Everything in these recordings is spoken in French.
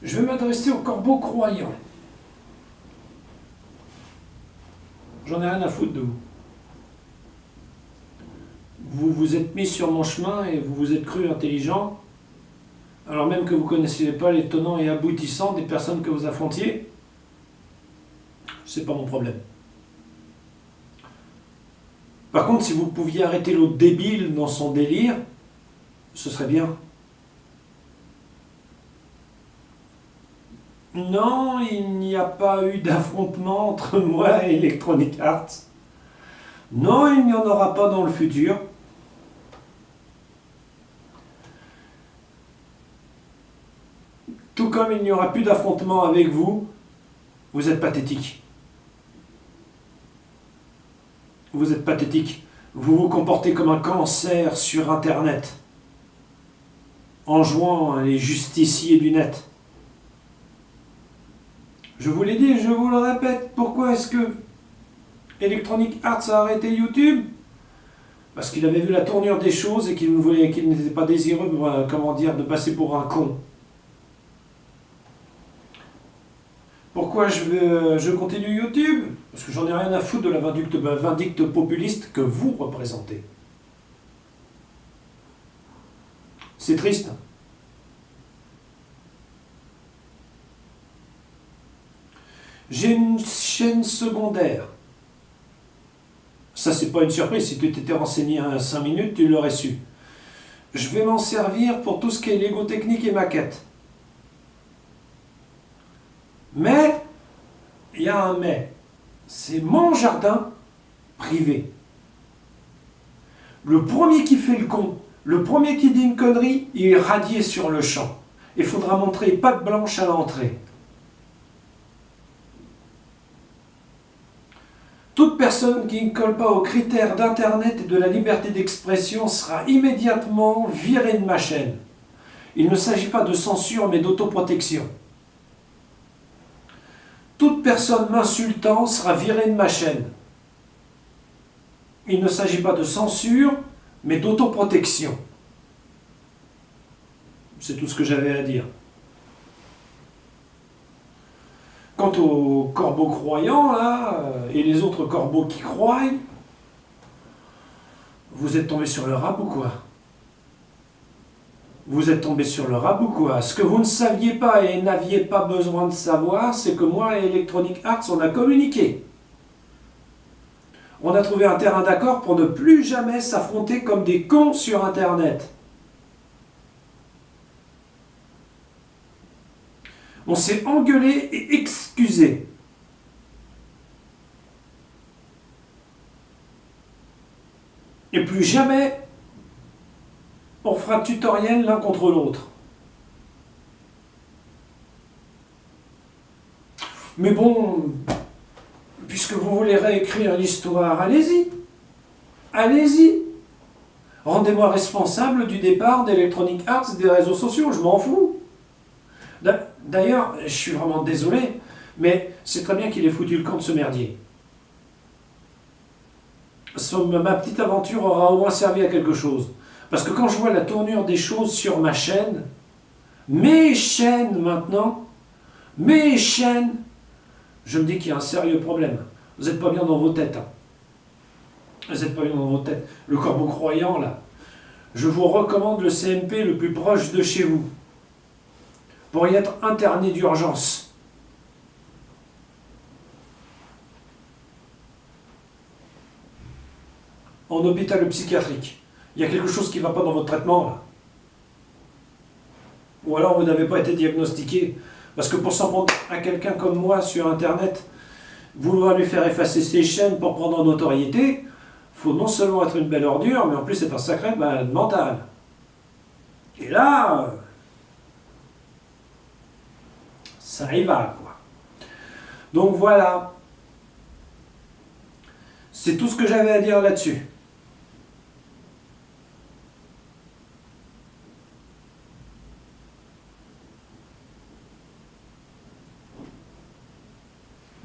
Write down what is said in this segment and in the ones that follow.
Je vais m'adresser aux corbeaux croyants. J'en ai rien à foutre de vous. Vous vous êtes mis sur mon chemin et vous vous êtes cru intelligent, alors même que vous ne connaissiez pas les tenants et aboutissants des personnes que vous affrontiez. C'est pas mon problème. Par contre, si vous pouviez arrêter l'autre débile dans son délire, ce serait bien. Non, il n'y a pas eu d'affrontement entre moi et Electronic Arts. Non, il n'y en aura pas dans le futur. Tout comme il n'y aura plus d'affrontement avec vous, vous êtes pathétique. Vous êtes pathétique. Vous vous comportez comme un cancer sur Internet, en jouant les justiciers du net. Je vous l'ai dit, je vous le répète, pourquoi est-ce que Electronic Arts a arrêté YouTube? Parce qu'il avait vu la tournure des choses et qu'il n'était pas désireux, de passer pour un con. Pourquoi je continue YouTube? Parce que j'en ai rien à foutre de la vindicte populiste que vous représentez. C'est triste. J'ai une chaîne secondaire. Ça, c'est pas une surprise. Si tu t'étais renseigné à 5 minutes, tu l'aurais su. Je vais m'en servir pour tout ce qui est Lego technique et maquette. Mais, il y a un mais. C'est mon jardin privé. Le premier qui fait le con, le premier qui dit une connerie, il est radié sur le champ. Il faudra montrer patte blanche à l'entrée. Toute personne qui ne colle pas aux critères d'Internet et de la liberté d'expression sera immédiatement virée de ma chaîne. Il ne s'agit pas de censure mais d'autoprotection. Toute personne m'insultant sera virée de ma chaîne. Il ne s'agit pas de censure mais d'autoprotection. C'est tout ce que j'avais à dire. Quant aux corbeaux croyants, là, et les autres corbeaux qui croient, vous êtes tombés sur le rap ou quoi? Vous êtes tombés sur le rap ou quoi? Ce que vous ne saviez pas et n'aviez pas besoin de savoir, c'est que moi et Electronic Arts, on a communiqué. On a trouvé un terrain d'accord pour ne plus jamais s'affronter comme des cons sur Internet. On s'est engueulé et excusé. Et plus jamais on fera de tutoriel l'un contre l'autre. Mais bon, puisque vous voulez réécrire l'histoire, allez-y. Allez-y. Rendez-moi responsable du départ d'Electronic Arts des réseaux sociaux, je m'en fous. D'ailleurs, je suis vraiment désolé, mais c'est très bien qu'il ait foutu le camp de ce merdier. Ma petite aventure aura au moins servi à quelque chose. Parce que quand je vois la tournure des choses sur ma chaîne, mes chaînes maintenant, mes chaînes, je me dis qu'il y a un sérieux problème. Vous n'êtes pas bien dans vos têtes. Hein. Vous n'êtes pas bien dans vos têtes. Le corbeau croyant, là, je vous recommande le CMP le plus proche de chez vous. Pour y être interné d'urgence. En hôpital psychiatrique. Il y a quelque chose qui ne va pas dans votre traitement, là. Ou alors vous n'avez pas été diagnostiqué. Parce que pour s'en prendre à quelqu'un comme moi sur Internet, vouloir lui faire effacer ses chaînes pour prendre en notoriété, il faut non seulement être une belle ordure, mais en plus c'est un sacré malade mental. Et là... ça y va, quoi. Donc voilà. C'est tout ce que j'avais à dire là-dessus.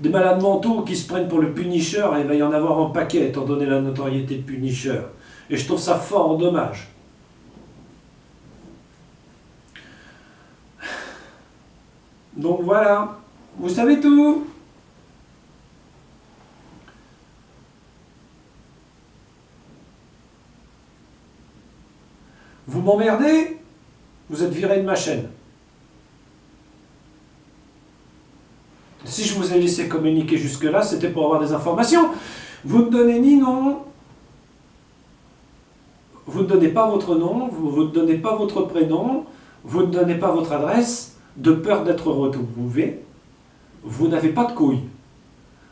Des malades mentaux qui se prennent pour le Punisher, il va y en avoir en paquet, étant donné la notoriété de Punisher. Et je trouve ça fort dommage. Donc voilà, vous savez tout. Vous m'emmerdez, vous êtes viré de ma chaîne. Si je vous ai laissé communiquer jusque-là, c'était pour avoir des informations. Vous ne donnez ni nom, vous ne donnez pas votre nom, vous ne donnez pas votre prénom, vous ne donnez pas votre adresse, de peur d'être retrouvé. Vous n'avez pas de couilles.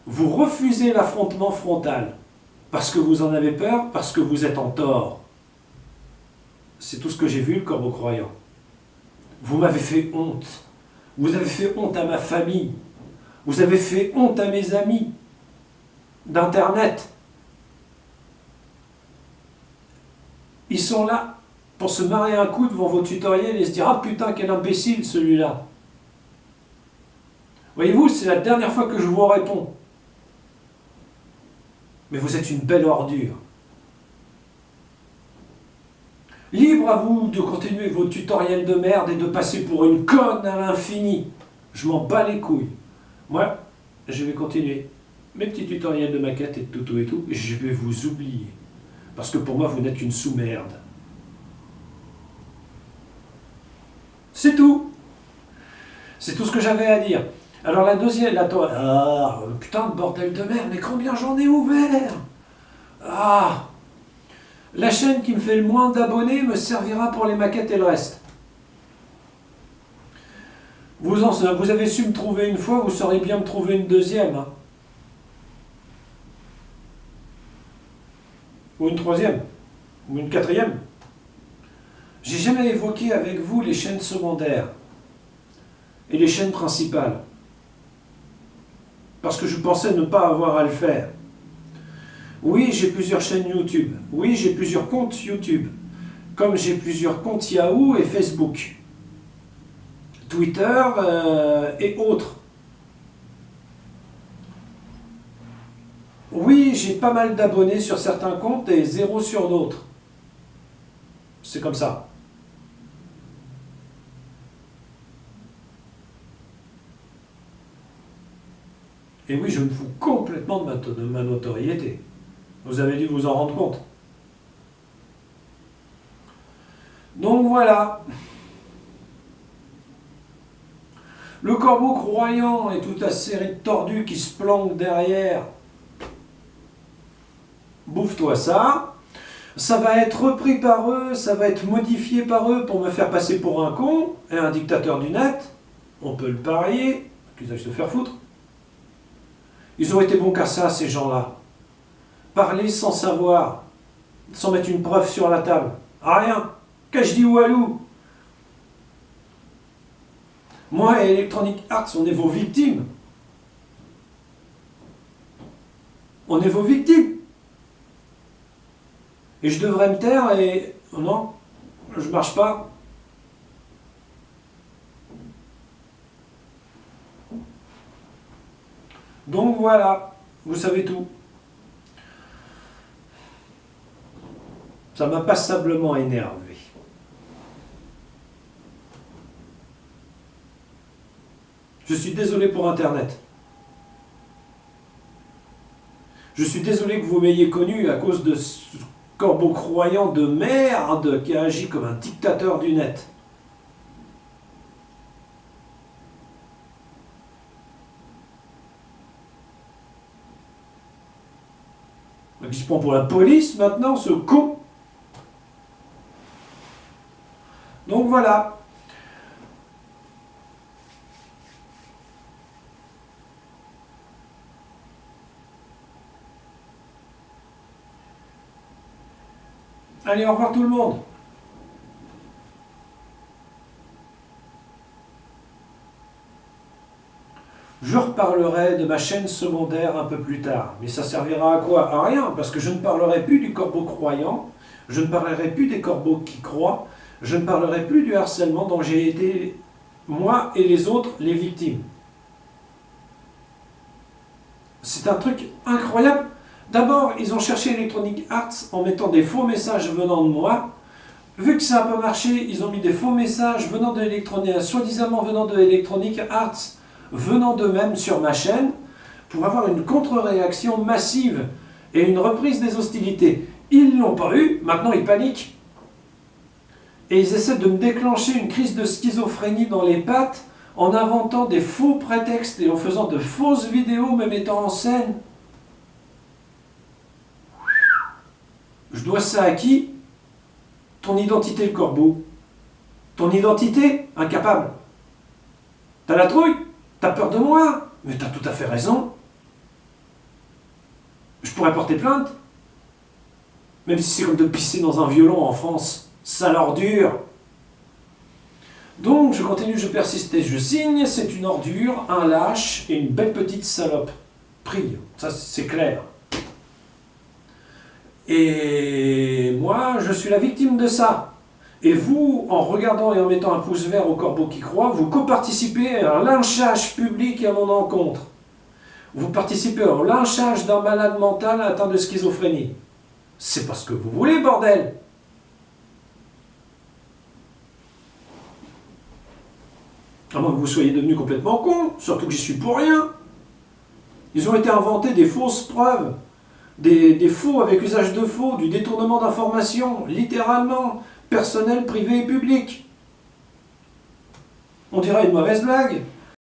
Vous refusez l'affrontement frontal, parce que vous en avez peur, parce que vous êtes en tort. C'est tout ce que j'ai vu, le corbeau croyant. Vous m'avez fait honte. Vous avez fait honte à ma famille. Vous avez fait honte à mes amis d'Internet. Ils sont là pour se marrer un coup devant vos tutoriels et se dire « Ah putain, quel imbécile celui-là !» Voyez-vous, c'est la dernière fois que je vous réponds. Mais vous êtes une belle ordure. Libre à vous de continuer vos tutoriels de merde et de passer pour une conne à l'infini. Je m'en bats les couilles. Moi, je vais continuer mes petits tutoriels de maquette et de tuto et tout, et je vais vous oublier. Parce que pour moi, vous n'êtes une sous-merde. C'est tout. C'est tout ce que j'avais à dire. Alors la deuxième, putain de bordel de merde, mais combien j'en ai ouvert? Ah, la chaîne qui me fait le moins d'abonnés me servira pour les maquettes et le reste. Vous avez su me trouver une fois, vous saurez bien me trouver une deuxième. Hein. Ou une troisième. Ou une quatrième. J'ai jamais évoqué avec vous les chaînes secondaires et les chaînes principales. Parce que je pensais ne pas avoir à le faire. Oui, j'ai plusieurs chaînes YouTube. Oui, j'ai plusieurs comptes YouTube. Comme j'ai plusieurs comptes Yahoo et Facebook. Twitter et autres. Oui, j'ai pas mal d'abonnés sur certains comptes et zéro sur d'autres. C'est comme ça. Et oui, je me fous complètement de ma notoriété. Vous avez dû vous en rendre compte. Donc voilà. Le corbeau croyant et toute la série de tordus qui se planquent derrière. Bouffe-toi ça. Ça va être repris par eux, ça va être modifié par eux pour me faire passer pour un con et un dictateur du net. On peut le parier, qu'ils aillent se faire foutre. Ils ont été bons qu'à ça, ces gens-là. Parler sans savoir, sans mettre une preuve sur la table. Ah rien, qu'ai-je dit Walou? Moi et Electronic Arts, on est vos victimes. On est vos victimes. Et je devrais me taire et... Non, je marche pas. Donc voilà, vous savez tout. Ça m'a passablement énervé. Je suis désolé pour Internet. Je suis désolé que vous m'ayez connu à cause de ce corbeau croyant de merde qui a agi comme un dictateur du net. Il se prend pour la police maintenant, ce con. Donc voilà. Allez, au revoir tout le monde. Je reparlerai de ma chaîne secondaire un peu plus tard. Mais ça servira à quoi? À rien, parce que je ne parlerai plus du corbeau croyant, je ne parlerai plus des corbeaux qui croient, je ne parlerai plus du harcèlement dont j'ai été, moi et les autres, les victimes. C'est un truc incroyable. D'abord, ils ont cherché Electronic Arts en mettant des faux messages venant de moi Vu que ça n'a pas marché, ils ont mis des faux messages venant de Electronic, soi-disant venant de Electronic Arts, venant d'eux-mêmes sur ma chaîne, pour avoir une contre-réaction massive et une reprise des hostilités. Ils ne l'ont pas eu, maintenant ils paniquent. Et ils essaient de me déclencher une crise de schizophrénie dans les pattes en inventant des faux prétextes et en faisant de fausses vidéos me mettant en scène. Je dois ça à qui? Ton identité, le corbeau. Ton identité, incapable. T'as la trouille? T'as peur de moi? Mais t'as tout à fait raison. Je pourrais porter plainte. Même si c'est comme de pisser dans un violon en France. Sale ordure. Donc, je continue, je persiste et je signe. C'est une ordure, un lâche et une belle petite salope. Prie. Ça, c'est clair. Et moi, je suis la victime de ça. Et vous, en regardant et en mettant un pouce vert au corbeau qui croit, vous coparticipez à un lynchage public à mon encontre. Vous participez au lynchage d'un malade mental atteint de schizophrénie. C'est parce que vous voulez, bordel! À moins que vous soyez devenu complètement con, surtout que j'y suis pour rien. Ils ont été inventés des fausses preuves. Des faux avec usage de faux, du détournement d'informations, littéralement, personnel, privé et public. On dirait une mauvaise blague.